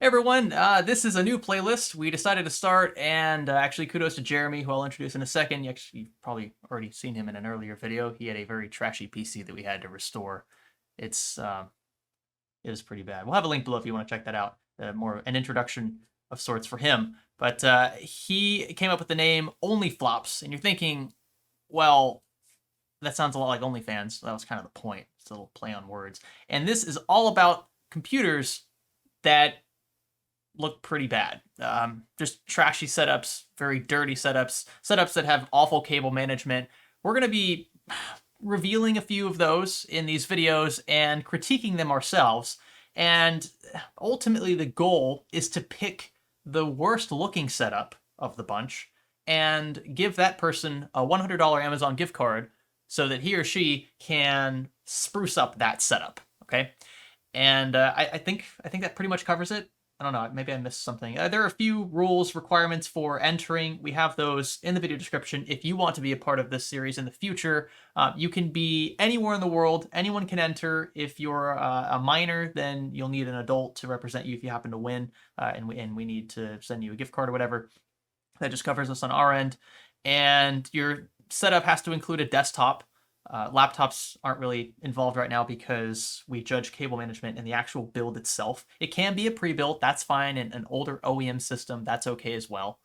Hey everyone, this is a new playlist we decided to start, and actually kudos to Jeremy, who I'll introduce in a second. You've probably already seen him in an earlier video. He had a very trashy PC that we had to restore. It's it was pretty bad. We'll have a link below if you want to check that out. More an introduction of sorts for him. But he came up with the name OnlyFlops, and you're thinking, well, that sounds a lot like OnlyFans. That was kind of the point. It's a little play on words. And this is all about computers that look pretty bad. Just trashy setups, very dirty setups that have awful cable management. We're going to be revealing a few of those in these videos and critiquing them ourselves. And ultimately, the goal is to pick the worst looking setup of the bunch and give that person a $100 Amazon gift card so that he or she can spruce up that setup. Okay. And I think that pretty much covers it. I don't know, maybe I missed something. There are a few rules, requirements for entering. We have those in the video description. If you want to be a part of this series in the future, you can be anywhere in the world. Anyone can enter. If you're a minor, then you'll need an adult to represent you if you happen to win, and we need to send you a gift card or whatever. That just covers us on our end. And your setup has to include a desktop. Laptops aren't really involved right now because we judge cable management and the actual build itself. It can be a pre-built, that's fine, and an older OEM system, that's okay as well.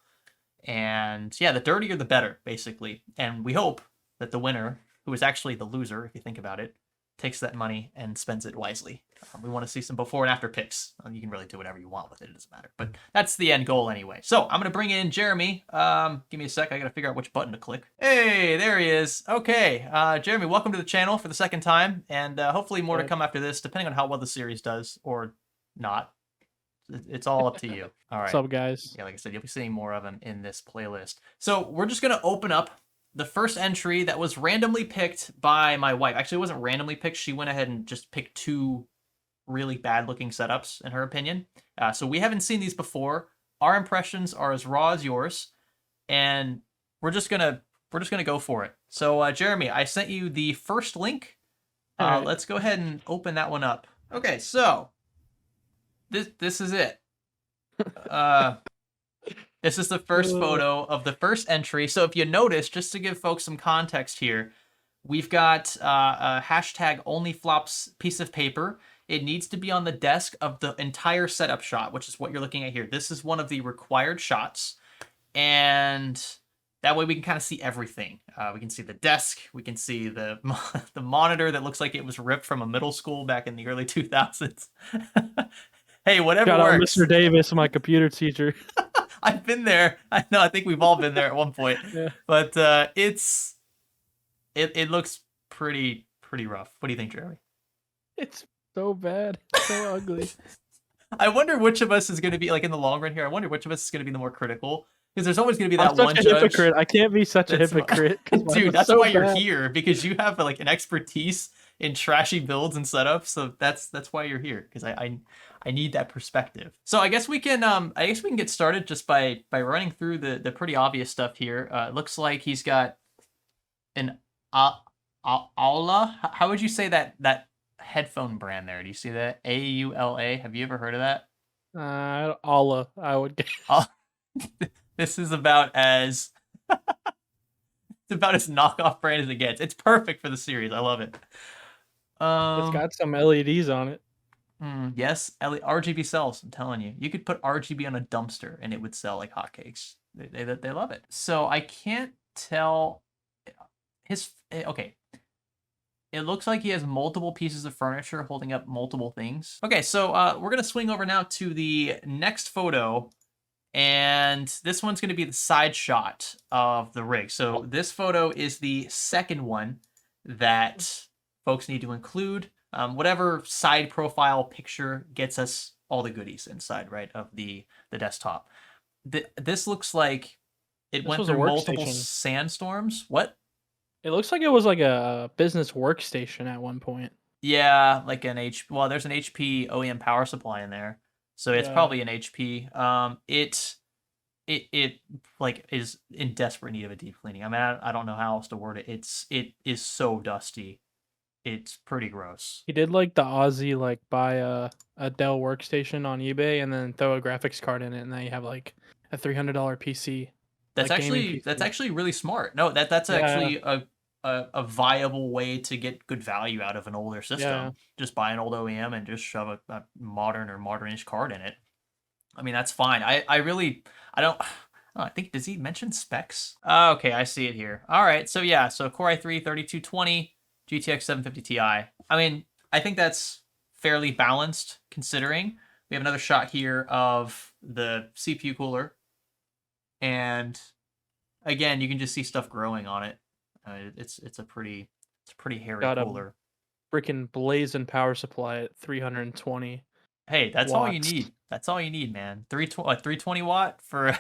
And yeah, the dirtier the better, basically. And we hope that the winner, who is actually the loser, if you think about it, takes that money and spends it wisely. We want to see some before and after pics. You can really do whatever you want with it. It doesn't matter. But that's the end goal anyway. So I'm going to bring in Jeremy. Give me a sec. I got to figure out which button to click. Hey, there he is. Okay. Jeremy, welcome to the channel for the second time. And hopefully more to come after this, depending on how well the series does or not. It's all up to you. All right. What's up, guys? Yeah, like I said, you'll be seeing more of them in this playlist. So we're just going to open up the first entry that was randomly picked by my wife. Actually, it wasn't randomly picked. She went ahead and just picked two really bad looking setups, in her opinion. So we haven't seen these before. Our impressions are as raw as yours, and we're just gonna go for it. So Jeremy, I sent you the first link. Alright. Let's go ahead and open that one up. Okay, so this is it. This is the first photo of the first entry. So if you notice, just to give folks some context here, we've got a hashtag OnlyFlops piece of paper. It needs to be on the desk of the entire setup shot, which is what you're looking at here. This is one of the required shots. And that way we can kind of see everything. We can see the desk. We can see the monitor that looks like it was ripped from a middle school back in the early 2000s. Hey, whatever Shout out works. Mr. Davis, my computer teacher. I've been there. I know. I think we've all been there at one point. Yeah. But it looks pretty rough. What do you think, Jeremy? It's so bad. It's so ugly. I wonder which of us is going to be, like, in the long run here. I wonder which of us is going to be the more critical, because there's always going to be that I'm such one a judge. hypocrite. I can't be such a hypocrite. Dude, that's so why you're here, because you have like an expertise in trashy builds and setups. So that's why you're here, because I need that perspective. So I guess we can get started just by running through the pretty obvious stuff here. It looks like he's got an Aula. How would you say that headphone brand there? Do you see that? AULA. Have you ever heard of that? Allah, I would guess. This is about as it's about as knockoff brand as it gets. It's perfect for the series. I love it. It's got some LEDs on it. Yes, RGB sells. I'm telling you, you could put RGB on a dumpster and it would sell like hotcakes. They love it. So I can't tell okay. It looks like he has multiple pieces of furniture holding up multiple things. Okay, so we're gonna swing over now to the next photo. And this one's going to be the side shot of the rig. So this photo is the second one that folks need to include. Whatever side profile picture gets us all the goodies inside, right, of the desktop. This looks like it went through multiple sandstorms. What? It looks like it was like a business workstation at one point. Yeah, like an well, there's an HP OEM power supply in there. So it's probably an HP. It like is in desperate need of a deep cleaning. I mean, I don't know how else to word it. It is so dusty. it's pretty gross. He did like the Aussie, like buy a Dell workstation on eBay and then throw a graphics card in it, and now you have like a $300 PC, like gaming That's PC. actually really smart. No, that's Yeah, actually a viable way to get good value out of an older yeah. system. Just buy an old OEM and just shove a modern or modernish card in it. I mean, that's fine. I really I don't. Oh, I think does he mention specs? Okay, I see it here. All right, so yeah, so Core i3 3220, GTX 750 Ti. I mean, I think that's fairly balanced considering. We have another shot here of the CPU cooler, and again, you can just see stuff growing on it. It's a pretty hairy Got a cooler. freaking blazing power supply at 320 Hey, that's all you watts. need. That's all you need, man. 320 watt for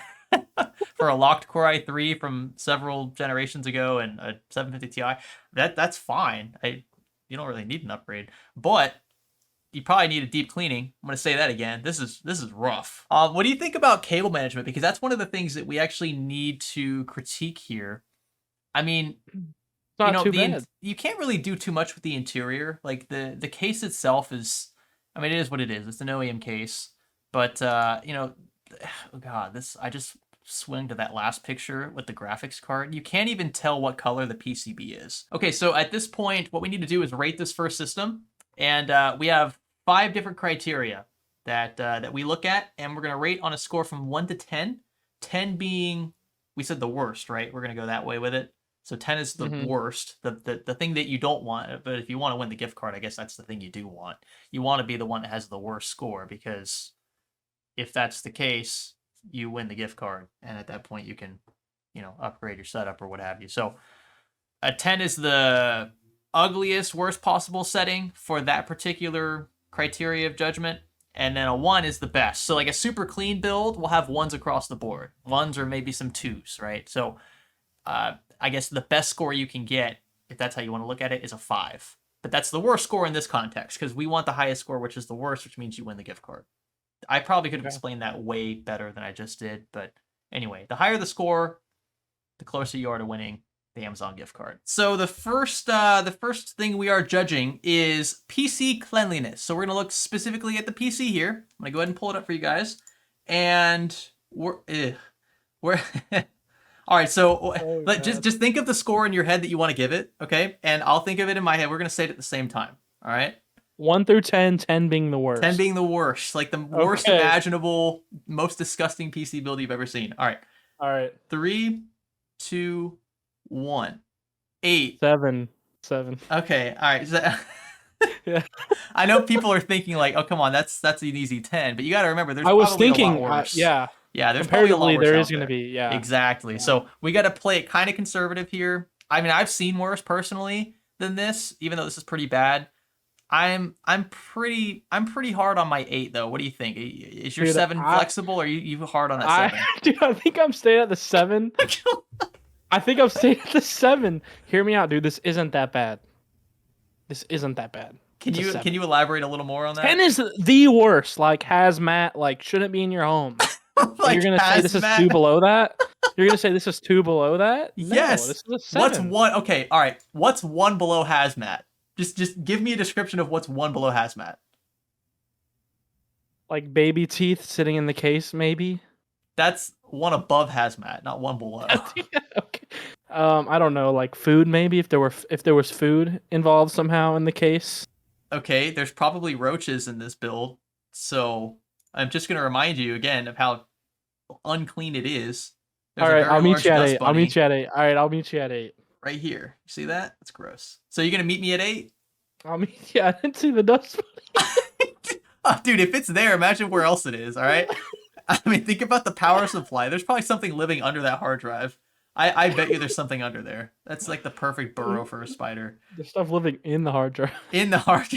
for a locked Core i3 from several generations ago and a 750 Ti. That's fine. You don't really need an upgrade, but you probably need a deep cleaning. I'm gonna say that again. This is rough. What do you think about cable management? Because that's one of the things that we actually need to critique here. I mean, It's not too bad. you can't really do too much with the interior. Like the case itself is, I mean, it is what it is. It's an OEM case, but oh god, this I just swing to that last picture with the graphics card. You can't even tell what color the PCB is. Okay, so at this point, what we need to do is rate this first system, and we have 5 different criteria that we look at, and we're gonna rate on a score from 1 to 10. 10 being we said the worst, right? We're gonna go that way with it. So 10 is the Hmm. worst, the thing that you don't want. But if you want to win the gift card, I guess that's the thing you do want. You want to be the one that has the worst score, because if that's the case, you win the gift card, and at that point you can, upgrade your setup or what have you. So a 10 is the ugliest, worst possible setting for that particular criteria of judgment. And then a 1 is the best. So like a super clean build will have 1s across the board. 1s or maybe some 2s, right? So I guess the best score you can get, if that's how you want to look at it, is a 5. But that's the worst score in this context, because we want the highest score, which is the worst, which means you win the gift card. I probably could have Okay. explained that way better than I just did, but anyway, the higher the score, the closer you are to winning the Amazon gift card. So the first thing we are judging is PC cleanliness. So we're gonna look specifically at the PC here. I'm gonna go ahead and pull it up for you guys, and we're all right. So Oh just god. just think of the score in your head that you want to give it, okay? And I'll think of it in my head. We're gonna say it at the same time. All right. 1 through 10, 10 being the 10 worst. being the worst, like the worst Okay. imaginable, most disgusting PC build you've ever seen. All right. All right. 3, 2, 1. 8. 7. 7. Okay. All right. So, Yeah. I know people are thinking like, oh, come on, that's an easy 10, but you got to remember there's I was probably a lot thinking, worse. yeah. Yeah, there's probably a lot Comparatively, worse there is out going to there. be, yeah. Exactly. Yeah. So we got to play it kind of conservative here. I mean, I've seen worse personally than this, even though this is pretty bad. I'm pretty hard on my 8 though. What do you think? Is your Dude, 7 flexible, or are you hard on that I, 7? dude, I think I'm staying at the 7. I think I'm staying at the 7. Hear me out, dude. This isn't that bad. This isn't that bad. Can It's a you 7. elaborate a little more on 10 that? is the worst. Like hazmat, like shouldn't be in your home. And Like you're gonna say this is 2 hazmat? below that? You're gonna say this is 2 below that? No, Yes. this is a What's 7. one? Okay, all right. What's 1 below hazmat? Just give me a description of what's 1 below hazmat. Like baby teeth sitting in the case, maybe. That's 1 above hazmat, not 1 below. Okay. I don't know, like food maybe if there was food involved somehow in the case. Okay, there's probably roaches in this build, so I'm just gonna remind you again of how unclean it is. There's All a right, very I'll meet large you at dust 8. I'll meet bunny you at 8. All right, I'll meet you at 8. right here. You see that? That's gross. So you're gonna meet me at 8? I'll meet you. I didn't see the dust Oh, dude, if it's there, imagine where else it is. All right. I mean, think about the power supply. There's probably something living under that hard drive. I bet you there's something under there. That's like the perfect burrow bunny. for a spider. The stuff living in the hard drive. In the hard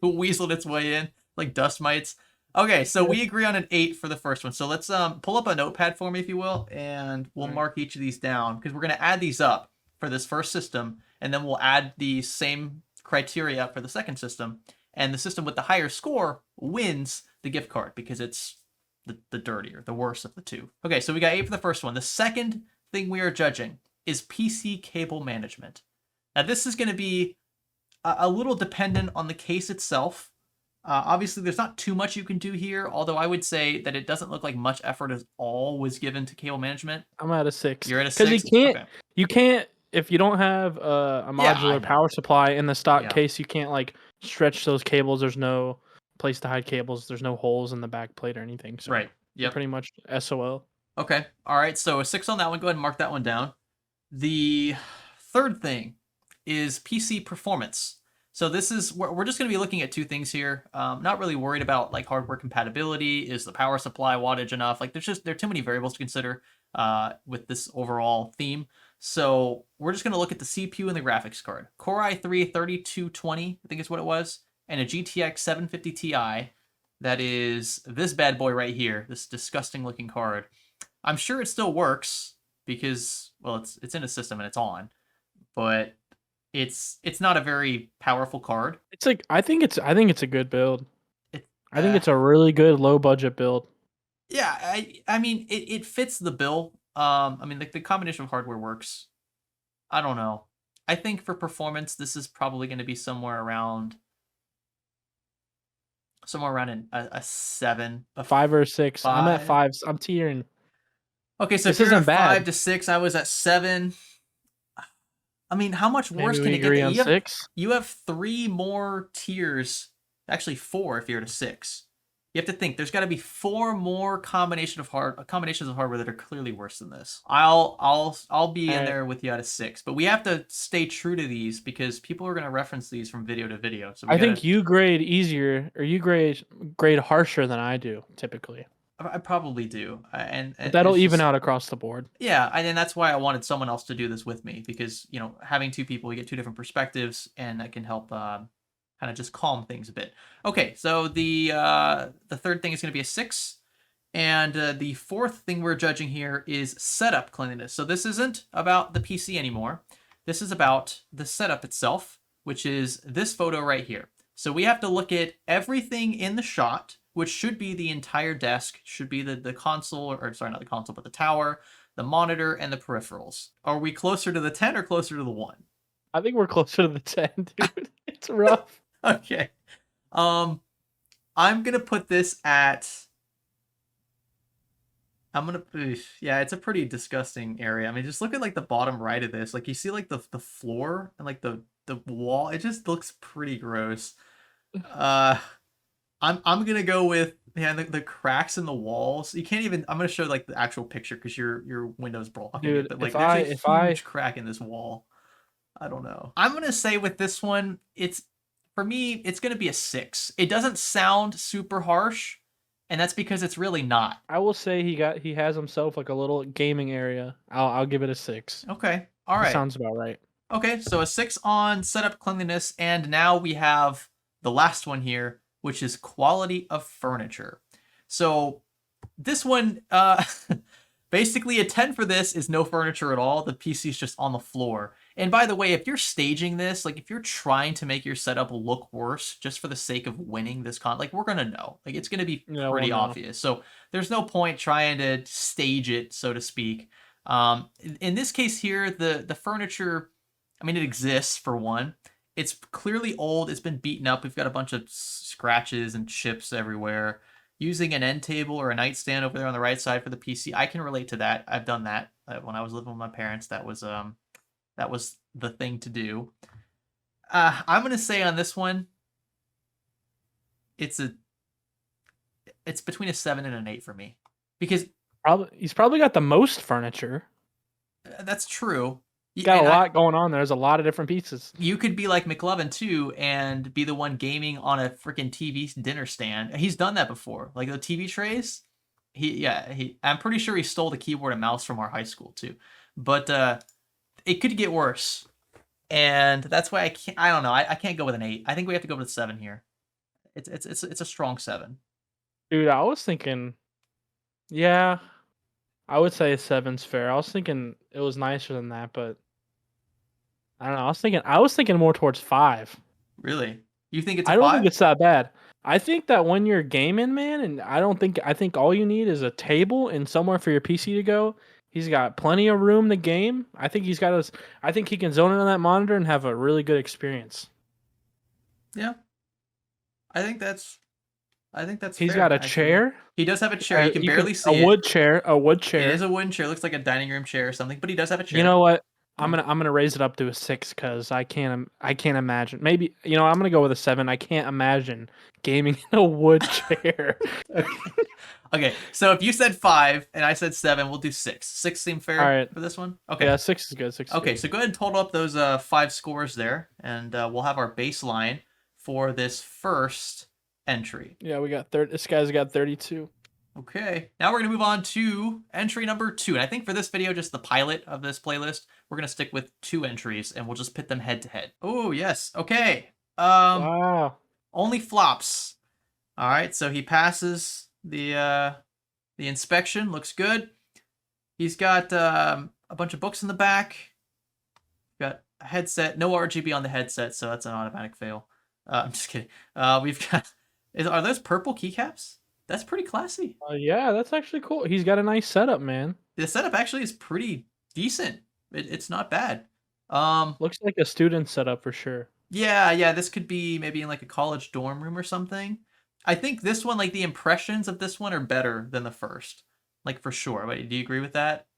weaseled its way in like dust mites. Okay, so Yeah. we agree on an 8 for the first one. So let's pull up a notepad for me, if you will, and we'll Alright. mark each of these down, because we're gonna add these up for this first system, and then we'll add the same criteria up for the second system. And the system with the higher score wins the gift card, because it's the dirtier, the worst of the two. Okay, so we got 8 for the first one. The second thing we are judging is PC cable management. Now this is going to be a little dependent on the case itself. Obviously, there's not too much you can do here, although I would say that it doesn't look like much effort at all was given to cable management. I'm at a 6. You're at a Because 6? Okay. you can't, if you don't have a Yeah, I modular know. power supply in the stock Yeah. case, you can't like stretch those cables. There's no place to hide cables. There's no holes in the back plate or anything. So Right. you're Yep. pretty much SOL. Okay. All right. So a 6 on that one. Go ahead and mark that one down. The third thing is PC performance. So this is we're just going to be looking at two things here. Not really worried about like hardware compatibility. Is the power supply wattage enough? Like there are too many variables to consider with this overall theme. So we're just going to look at the CPU and the graphics card. Core i3 3220, I think is what it was, and a GTX 750 Ti. That is this bad boy right here. This disgusting looking card. I'm sure it still works because, well, it's in a system and it's on, but it's not a very powerful card. It's like I think it's a good build. It, I think it's a really good low budget build. Yeah, I mean it fits the bill. I mean the combination of hardware works. I don't know. I think for performance, this is probably going to be somewhere around a 7, A 5 or a 6. I'm at 5. 5s. I'm tiering. Okay, so This if you're isn't at 5 bad. to 6, I was at 7. I mean, how much worse Maybe can we it agree get? on 6. You have 3 more tiers, actually 4 if you're at a 6. You have to think there's got to be 4 more combinations of hardware that are clearly worse than this. I'll be in there with you at a 6, but we have to stay true to these because people are going to reference these from video to video. So I think you grade easier or you grade harsher than I do typically. I probably do, and But that'll it's even just, out across the board. yeah, and that's why I wanted someone else to do this with me because having two people, you get two different perspectives, and that can help kind of just calm things a bit. Okay, so the third thing is going to be a 6, and the fourth thing we're judging here is setup cleanliness. So this isn't about the PC anymore. This is about the setup itself, which is this photo right here. So we have to look at everything in the shot, which should be the entire desk, should be the console, or sorry, not the console, but the tower, the monitor, and the peripherals. Are we closer to the 10 or closer to the 1? I think we're closer to the 10, dude. It's rough. Okay. I'm gonna put this at. Yeah, it's a pretty disgusting area. I mean, just look at like the bottom right of this. Like you see like the floor and like the wall. It just looks pretty gross. I'm gonna go with the cracks in the walls. You can't even. I'm gonna show like the actual picture because your window's blocking Dude, it. But like, if there's a huge crack in this wall. I don't know. I'm gonna say with this one, for me, it's gonna be a 6. It doesn't sound super harsh, and that's because it's really not. I will say he has himself like a little gaming area. I'll give it a 6. Okay. All That right. sounds about right. Okay, so a 6 on setup cleanliness, and now we have the last one here, which is quality of furniture. So this one, basically a 10 for this is no furniture at all. The PC is just on the floor. And by the way, if you're staging this, like if you're trying to make your setup look worse just for the sake of winning this like we're gonna know. Like it's gonna be pretty obvious. So there's no point trying to stage it, so to speak. In this case here, the furniture, I mean, it exists for one. It's clearly old. It's been beaten up. We've got a bunch of scratches and chips everywhere. Using an end table or a nightstand over there on the right side for the PC, I can relate to that. I've done that when I was living with my parents. That was the thing to do. I'm gonna say on this one, it's between a 7 and an 8 for me because He's probably got the most furniture. That's true. He's got a lot going on. There's a lot of different pieces. You could be like McLovin too and be the one gaming on a freaking TV dinner stand. He's done that before. Like the TV trays. I'm pretty sure he stole the keyboard and mouse from our high school too. But it could get worse. And that's why I don't know. I can't go with an 8. I think we have to go with a 7 here. It's a strong 7. Dude, I was thinking, yeah, I would say a 7's fair. I was thinking it was nicer than that, but I don't know. I was thinking more towards 5. Really? You think it's a 5? I don't think it's that bad. I think that when you're gaming, man, and I think all you need is a table and somewhere for your PC to go. He's got plenty of room to game. I think he can zone in on that monitor and have a really good experience. Yeah, I think that's He's fair, got a actually. chair. He does have a chair. You can You can barely a see it. wood chair. A wood It is chair. a wooden chair. Looks like a dining room chair or something, but he does have a You chair. know what? Yeah. I'm gonna raise it up to a 6 because I can't imagine. Maybe I'm gonna go with a 7. I can't imagine gaming in a wood chair. Okay. Okay. So if you said 5 and I said 7, we'll do 6. 6 seem All fair right. for this one. Yeah, Okay. 6 is good. 6 is Okay. good. So go ahead and total up those 5 scores there, and we'll have our baseline for this first entry. Yeah, we got 30. This guy's got 32. Okay, now we're going to move on to entry number 2. And I think for this video, just the pilot of this playlist, we're going to stick with 2 entries and we'll just pit them head to head. Oh, yes. Okay. Wow. OnlyFlops. All right, so he passes the inspection. Looks good. He's got a bunch of books in the back. Got a headset. No RGB on the headset, so that's an automatic fail. I'm just kidding. We've got... Are those purple keycaps? That's pretty classy. Yeah, that's actually cool. He's got a nice setup, man. The setup actually is pretty decent. It's not bad. Looks like a student setup for sure. Yeah, this could be maybe in like a college dorm room or something. I think this one, like the impressions of this one are better than the first, like for sure. Wait, do you agree with that?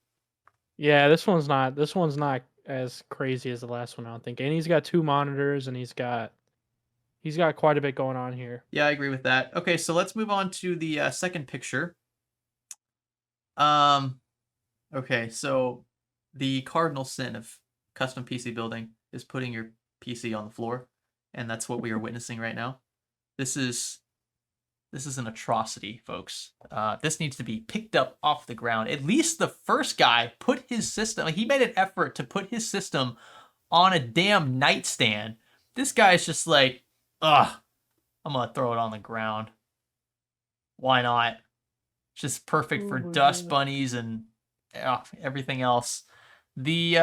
Yeah, this one's not as crazy as the last one, I don't think. And he's got 2 monitors and he's got quite a bit going on here. Yeah, I agree with that. Okay, so let's move on to the second picture. Um, okay, so the cardinal sin of custom PC building is putting your PC on the floor, and that's what we are witnessing right now. This is an atrocity, folks. This needs to be picked up off the ground. At least the first guy put his system, like he made an effort to put his system on a damn nightstand. This guy's just like, ugh, I'm gonna throw it on the ground. Why not? It's just perfect for dust bunnies and everything else. The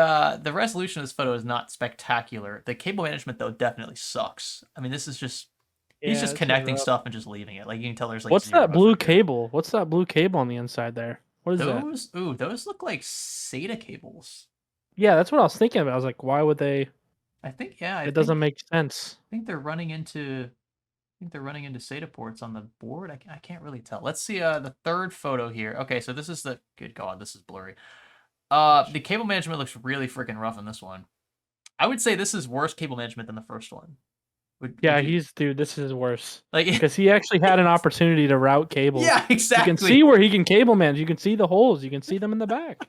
resolution of this photo is not spectacular. The cable management though definitely sucks. I mean, this is just he's Yeah, just this is connecting rough. stuff and just leaving it. Like you can tell there's like What's zero that blue effort here. cable? What's that blue cable on the inside there? What is that? Those look like SATA cables. Yeah, that's what I was thinking about. I was like, why would they? I think yeah, It doesn't make sense. I think they're running into SATA ports on the board. I can't really tell. Let's see the third photo here. Okay, so this is the good God, this is blurry. The cable management looks really freaking rough in this one. I would say this is worse cable management than the first one. Would Yeah, you dude, this is worse. like? Because he actually had an opportunity to route cables. Yeah, You can see exactly. where he can cable manage. You can see the holes. You can see them in the back.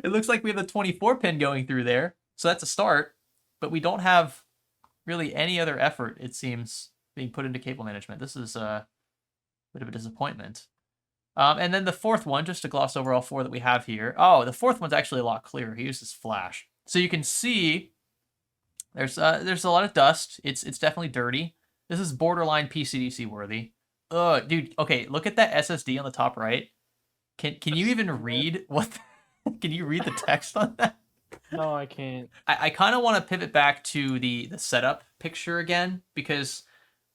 It looks like we have the 24 pin going through there, so that's a start. But we don't have really any other effort, it seems, being put into cable management. This is a bit of a disappointment. And then the fourth one, just to gloss over all 4 that we have here. Oh, the fourth one's actually a lot clearer. He uses flash, so you can see there's a lot of dust. It's definitely dirty. This is borderline PCDC worthy. Dude. Okay, look at that SSD on the top right. Can you even read what? Can you read the text on that? No, I can't. I kind of want to pivot back to the setup picture again because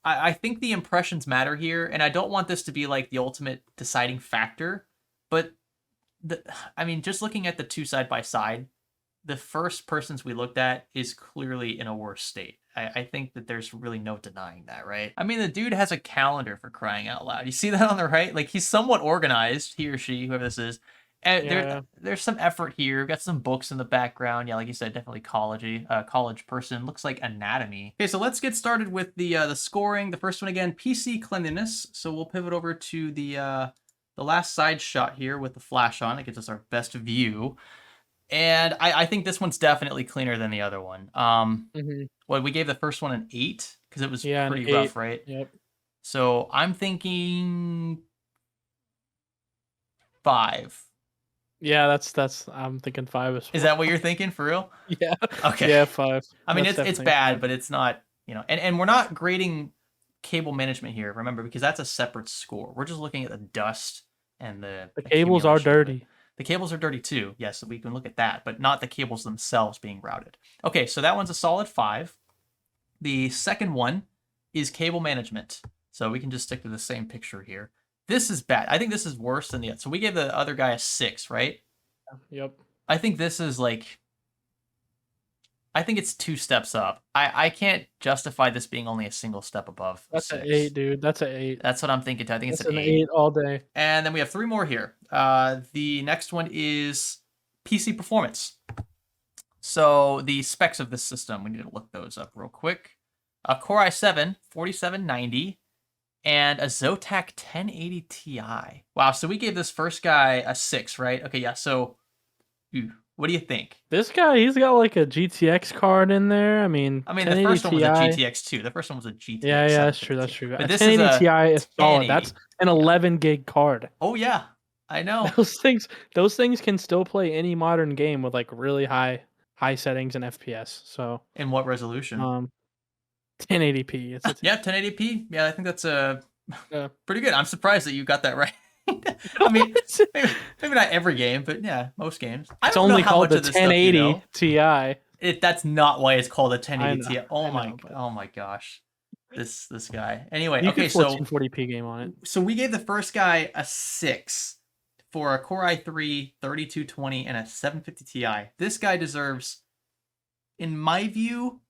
I think the impressions matter here, and I don't want this to be like the ultimate deciding factor. But I mean, just looking at the 2 side by side, the first persons we looked at is clearly in a worse state. I think that there's really no denying that, right? I mean, the dude has a calendar, for crying out loud. You see that on the right? Like, he's somewhat organized, he or she, whoever this is. And Yeah. there's some effort here. We've got some books in the background. Yeah, like you said, definitely college person. Looks like anatomy. Okay, so let's get started with the scoring. The first one again, PC cleanliness. So we'll pivot over to the last side shot here with the flash on. It gives us our best view. And I think this one's definitely cleaner than the other one. Well, we gave the first one an 8 because it was Yeah, pretty rough, right? Yep. So I'm thinking 5. Yeah, that's. I'm thinking 5 as well. Is that what you're thinking for real? Yeah. Okay. Yeah, 5. I mean, That's it's definitely bad, 5. but it's not, and we're not grading cable management here, remember, because that's a separate score. We're just looking at the dust and the The cables are accumulation of it. dirty. The cables are dirty too. Yes, so we can look at that, but not the cables themselves being routed. Okay, so that one's a solid 5. The second one is cable management. So we can just stick to the same picture here. This is bad. I think this is worse than the other. So we gave the other guy a 6, right? Yep. I think this is like I think it's 2 steps up. I can't justify this being only a single step above a That's an 6. 8, dude. That's an 8. That's what I'm thinking too. I think it's That's an an 8. 8 all day. And then we have 3 more here. The next one is PC performance. So the specs of this system, we need to look those up real quick. Core i7 4790 and a Zotac 1080 Ti. Wow, so we gave this first guy a 6, right? Okay, yeah, so what do you think? This guy, he's got like a GTX card in there. I mean, I mean, the 1080 first one was a Ti. GTX 2. The first one was a GTX Yeah, that's true. 752. That's true. But A this is 1080 a Ti is solid. 1080. That's an 11 gig card. Oh yeah, I know. Those things can still play any modern game with like really high settings and FPS. So In what resolution? 1080p. It's a Yeah, 1080p. Yeah, I think that's Yeah. pretty good. I'm surprised that you got that right. I mean, maybe not every game, but yeah, most games. I It's don't know only how called much the of this stuff you 1080 know. Ti. That's not why it's called a 1080 Ti. I know, but Oh my gosh, this guy. Anyway, you okay, could so 1440p game on it. so we gave the first guy a 6 for a Core i3 3220 and a 750 Ti. This guy deserves, in my view,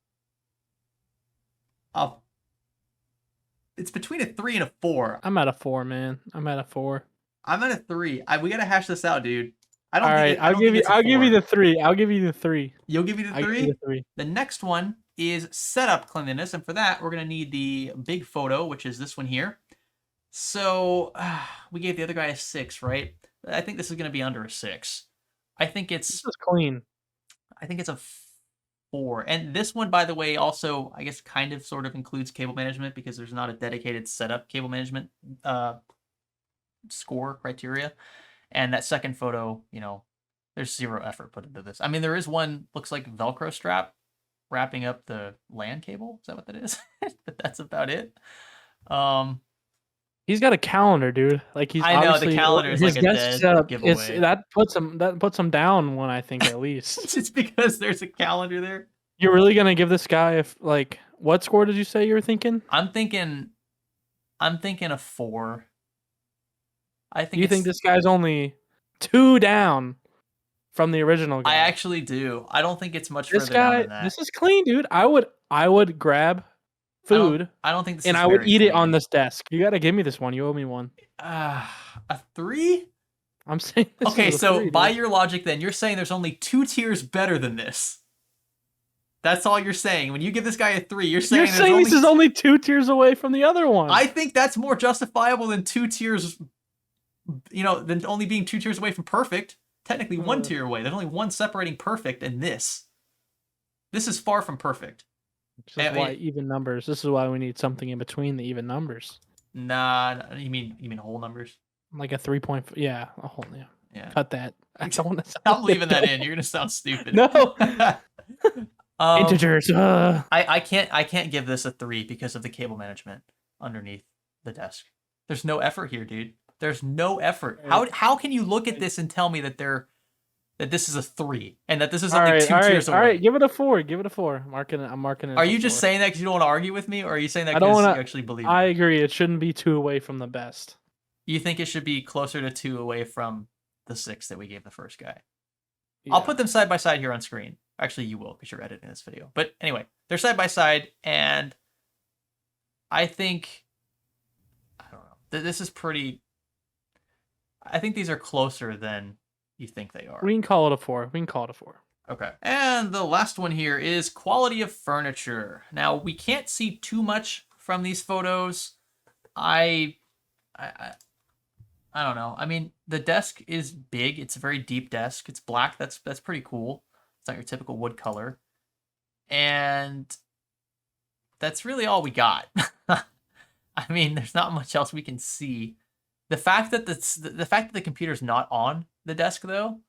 it's between a 3 and a 4. I'm at a 4, man. I'm at a 4. I'm at a 3. We gotta hash this out, dude. I All don't right, think it, I don't think it's a I'll give 4. you the 3. I'll give you the 3. You'll give me the I'll give you 3? the 3. The next one is setup cleanliness, and for that, we're gonna need the big photo, which is this one here. So we gave the other guy a 6, right? I think this is gonna be under a 6. I think This it's is clean. a 4. And this one, by the way, also I guess kind of sort of includes cable management because there's not a dedicated setup cable management score criteria. And that second photo, you know, there's 0 effort put into this. I mean, there is one, looks like Velcro strap wrapping up the LAN cable. Is that what that is? But that's about it. He's got a calendar, dude. Like he's I know, the obviously calendar is his like a desk dead setup. giveaway. That puts him down one, I think, at least. Just because there's a calendar there. You're really gonna give this guy what score did you say you were thinking? I'm thinking a 4. I think You think this guy's only 2 down from the original guy? I actually do. I don't think it's much This further down guy, than that. this is clean, dude. I would grab food I don't think this and is I would very eat it on clean. this desk. You gotta give me this one. You owe me one. A 3? I'm saying this Okay, is a so 3, by dude. your logic then, you're saying there's only 2 tiers better than this. That's all you're saying. When you give this guy a 3, you're saying this is only 2 tiers away from the other one. I think that's more justifiable than 2 tiers, you know, than only being 2 tiers away from perfect. Technically 1 tier away. There's only one separating perfect and this. This is far from perfect. This is why even numbers. This is why we need something in between the even numbers. Nah, you mean whole numbers? Like a 3. Yeah, a whole Yeah. Cut that. I don't want to. I'm leaving that in. You're gonna sound stupid. No. Integers. I can't give this a 3 because of the cable management underneath the desk. There's no effort here, dude. There's no effort. How can you look at this and tell me that this is a 3 and that this is only 2 tiers away? All right, give it a 4. Give it a 4. I'm marking it. Are you just saying that because you don't want to argue with me, or are you saying that I don't because wanna, you actually believe I me? agree. It shouldn't be 2 away from the best. You think it should be closer to 2 away from the 6 that we gave the first guy? Yeah. I'll put them side by side here on screen. Actually, you will because you're editing this video. But anyway, they're side by side, and I think, I don't know, this is pretty, I think these are closer than you think they are. We can call it a 4. Okay. And the last one here is quality of furniture. Now, we can't see too much from these photos. I don't know. I mean, the desk is big. It's a very deep desk. It's black. That's pretty cool. It's not your typical wood color. And that's really all we got. I mean, there's not much else we can see. The fact that the computer's not on the desk though,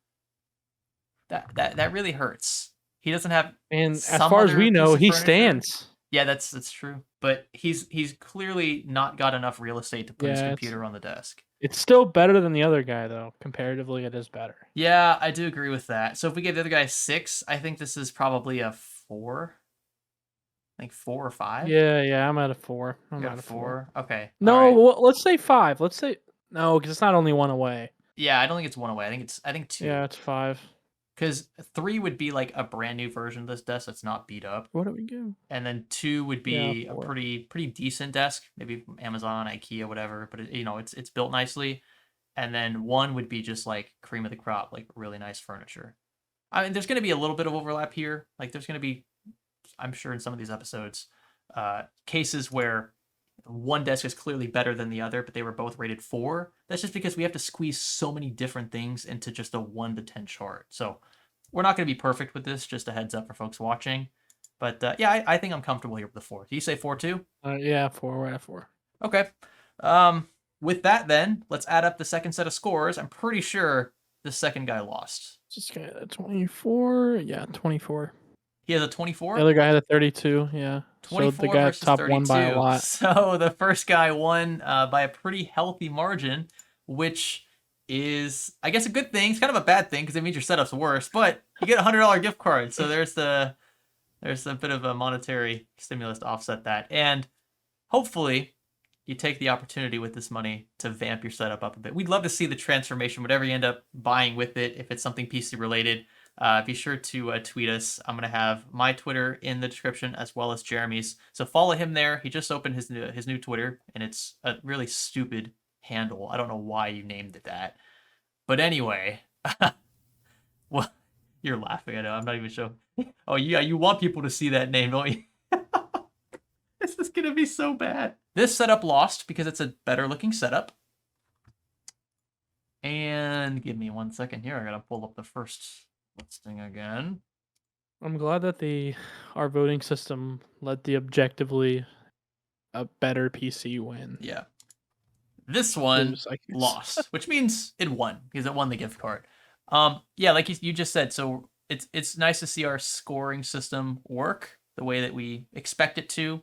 that really hurts. He doesn't have, and as far as we know, he stands. Yeah, that's true. But he's clearly not got enough real estate to put his computer on the desk. It's still better than the other guy, though. Comparatively, it is better. Yeah, I do agree with that. So if we gave the other guy a 6, I think this is probably a 4. I think 4 or 5. Yeah, I'm at a 4. I'm at a 4. Okay. No, let's say 5. No, because it's not only 1 away. Yeah, I don't think it's 1 away. I think 2. Yeah, it's 5. Because 3 would be like a brand new version of this desk that's not beat up. What do we do? And then 2 would Yeah, be a 4. pretty decent desk, maybe from Amazon, IKEA, whatever. But it's built nicely. And then 1 would be just like cream of the crop, like really nice furniture. I mean, there's going to be a little bit of overlap here. Like, there's going to be, I'm sure, in some of these episodes, cases where one desk is clearly better than the other, but they were both rated 4. That's just because we have to squeeze so many different things into just a 1 to 10 chart. So we're not going to be perfect with this. Just a heads up for folks watching. But yeah, I think I'm comfortable here with the 4. Do you say 4 too? Yeah, 4. We're at 4. Okay. With that, then let's add up the second set of scores. I'm pretty sure the second guy lost. Just got a 24. Yeah, 24. He has a The 24. other guy had a 32. Yeah. So the 24 guy at versus top won by a 32. lot. So the first guy won by a pretty healthy margin, which is, I guess, a good thing. It's kind of a bad thing because it means your setup's worse, but you get a $100 gift card. So there's a bit of a monetary stimulus to offset that. And hopefully you take the opportunity with this money to vamp your setup up a bit. We'd love to see the transformation, whatever you end up buying with it, if it's something PC related. Be sure to tweet us. I'm going to have my Twitter in the description as well as Jeremy's. So follow him there. He just opened his new Twitter, and it's a really stupid handle. I don't know why you named it that. But anyway, well, you're laughing. I know. I'm not even sure. Oh, yeah, you want people to see that name, don't you? This is going to be so bad. This setup lost because it's a better looking setup. And give me 1 second here. I got to pull up the first listing again. I'm glad that our voting system let the objectively a better PC win. Yeah. This one Lose, I guess. lost, which means it won because it won the gift card. Yeah, like you just said, so it's nice to see our scoring system work the way that we expect it to.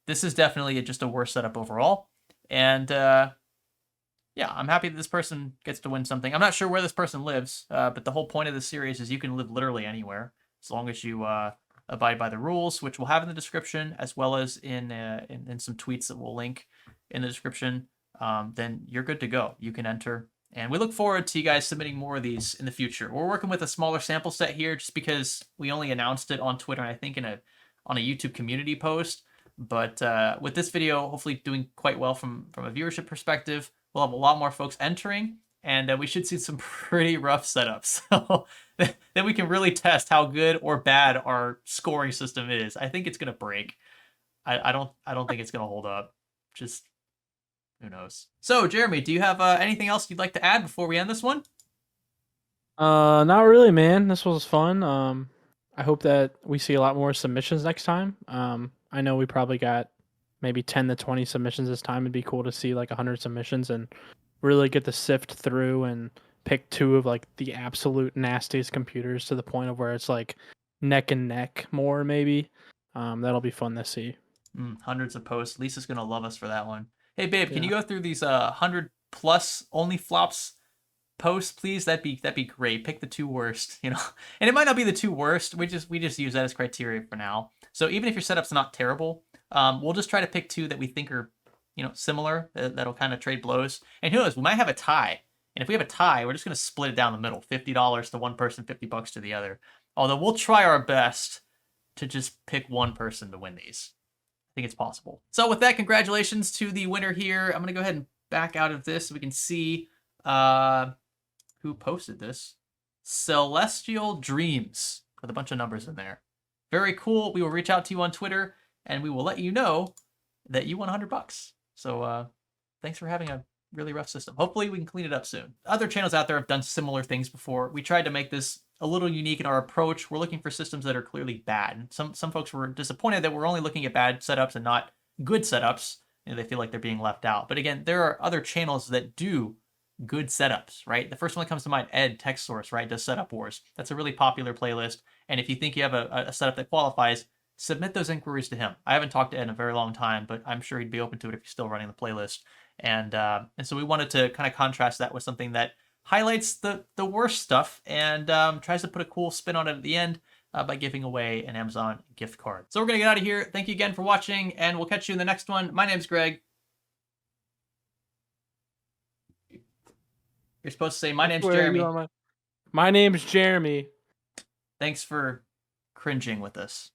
This is definitely just a worse setup overall. And yeah, I'm happy that this person gets to win something. I'm not sure where this person lives, but the whole point of this series is you can live literally anywhere as long as you abide by the rules, which we'll have in the description, as well as in some tweets that we'll link in the description. Then you're good to go. You can enter. And we look forward to you guys submitting more of these in the future. We're working with a smaller sample set here just because we only announced it on Twitter and I think on a YouTube community post. But with this video, hopefully doing quite well from a viewership perspective, we'll have a lot more folks entering, and we should see some pretty rough setups. So then we can really test how good or bad our scoring system is. I think it's gonna break. I don't think it's gonna hold up. Just who knows. So Jeremy, do you have anything else you'd like to add before we end this one? Not really, man. This was fun. I hope that we see a lot more submissions next time. I know we probably got maybe 10 to 20 submissions this time. It'd be cool to see like 100 submissions and really get to sift through and pick 2 of like the absolute nastiest computers to the point of where it's like neck and neck more maybe. That'll be fun to see. Hundreds of posts. Lisa's gonna love us for that one. Hey babe, can you go through these 100 plus OnlyFlops posts, please? That'd be great. Pick the 2 worst, and it might not be the 2 worst. We just use that as criteria for now. So even if your setup's not terrible, we'll just try to pick 2 that we think are, similar. That'll kind of trade blows. And who knows? We might have a tie. And if we have a tie, we're just gonna split it down the middle: $50 to one person, $50 to the other. Although we'll try our best to just pick one person to win these. I think it's possible. So with that, congratulations to the winner here. I'm gonna go ahead and back out of this so we can see who posted this. Celestial Dreams with a bunch of numbers in there. Very cool. We will reach out to you on Twitter and we will let you know that you won $100. So thanks for having a really rough system. Hopefully we can clean it up soon. Other channels out there have done similar things before. We tried to make this a little unique in our approach. We're looking for systems that are clearly bad. Some folks were disappointed that we're only looking at bad setups and not good setups. They feel like they're being left out. But again, there are other channels that do good setups, right? The first one that comes to mind, Ed Tech Source, right, does Setup Wars. That's a really popular playlist. And if you think you have a setup that qualifies, submit those inquiries to him. I haven't talked to Ed in a very long time, but I'm sure he'd be open to it if he's still running the playlist. And so we wanted to kind of contrast that with something that highlights the worst stuff and tries to put a cool spin on it at the end by giving away an Amazon gift card. So we're going to get out of here. Thank you again for watching, and we'll catch you in the next one. My name's Greg. You're supposed to say, my name's Jeremy. My name's Jeremy. Thanks for cringing with us.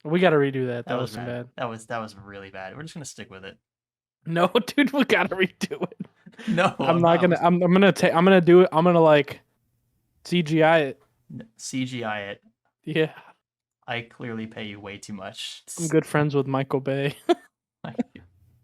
We gotta redo that. That That was was some bad. bad. That was really bad. We're just gonna stick with it. No, dude, we gotta redo it. No, I'm not gonna. not. I'm gonna take. I'm gonna do it. I'm gonna like CGI it. CGI it. Yeah, I clearly pay you way too much. I'm good friends with Michael Bay.